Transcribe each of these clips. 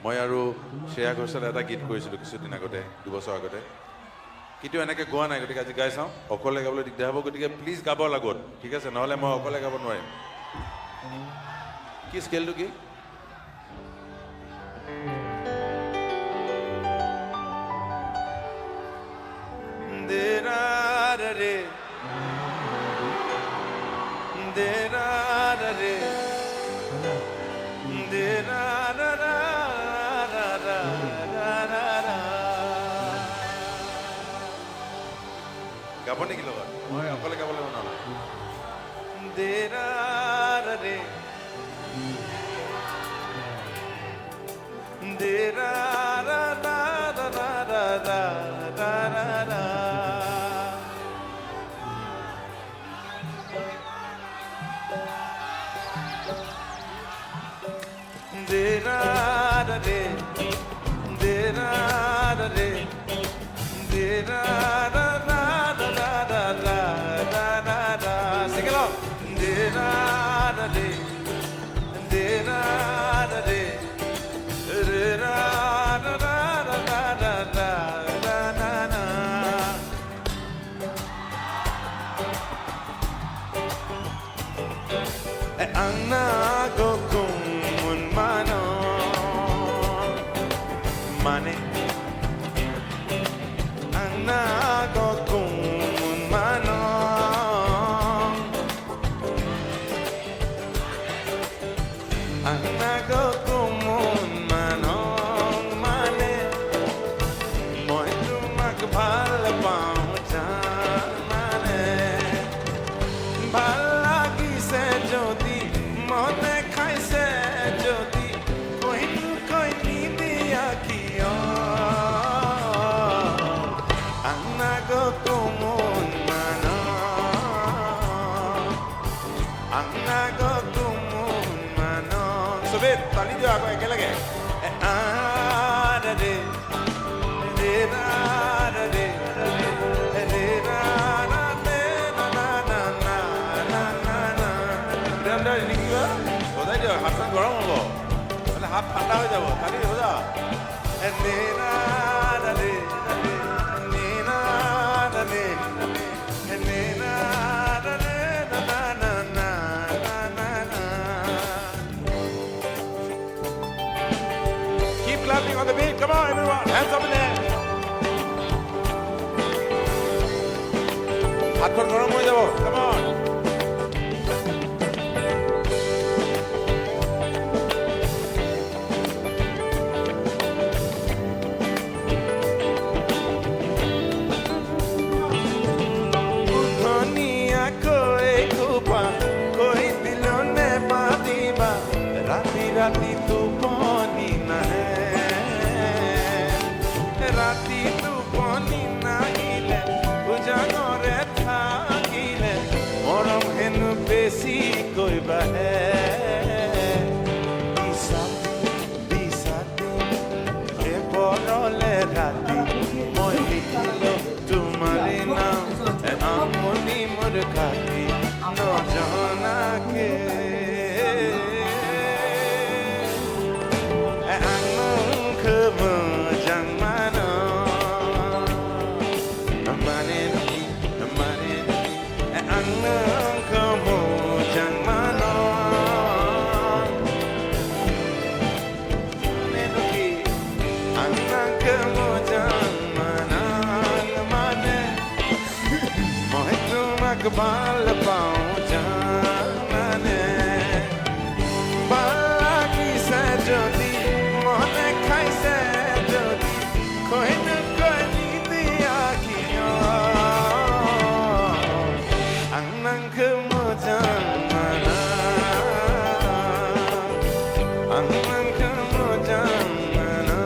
মই আৰু শ্ৰেয়া ঘোষালে এটা গীত কৰিছিলোঁ কিছুদিন আগতে 2 বছৰ আগতে কেতিয়াও এনেকৈ গোৱা নাই গতিকে আজি গাই চাওঁ অকলে গাবলৈ দিগদাৰ হ'ব গতিকে প্লিজ গাব লাগত ঠিক আছে নহ'লে মই অকলে গাব নোৱাৰিম কি স্কেলটো কি দেৰাৰে দেৰাৰে দেৰাৰা গাব নেকি লগত মই অকলে গাবলৈ মন নাই দেৰাৰে দেৰাৰা Money, anago kumun mano, anago kumun mano, mane, moi tu magbal paucha, mane, balagi se jodi, mone khai se jodi, koi ni diya ki. Tali dia aku yang lagi. Ada de, de ada de, de na. Dah ini juga. Sudah dia hasan gorong apa? Mana hat panda aja bu. Tadi sudah. De ada de, de ada de, de ada de. Clapping on the beat, come on everyone, hands up in there. हाथ पर गरम हो जाओ, come on. दुनिया कोई कुपा, कोई दिलों ने बादीबा, राती राती तू पानी ना है. Rati tu poni na ile, ujagore thakile, moram henu besi koi bahe. Bisati, e borole rati, moi likilo tumhare naam, e amoni murkhati, no jana ke. E anong khama. Bal paucha mane balagi se jodi mone khai se jodi koi na koi ni diya kiyo anang mo jamana anang mo jamana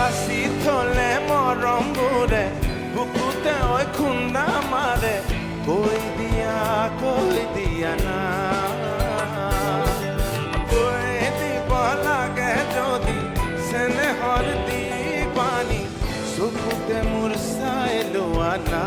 হাসি থলে মৰম বোৰে বুকুতে ঐ খুন্দা মাৰে কৈ দিয়া না কৈ দিব লাগে যদি চেনেহৰ দি পানী চকুতে মোৰ চাই লোৱা না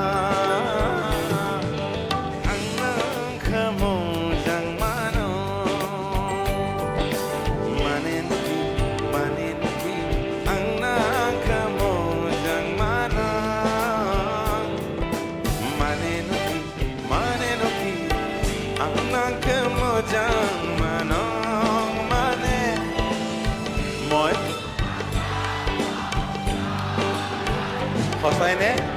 Hosayne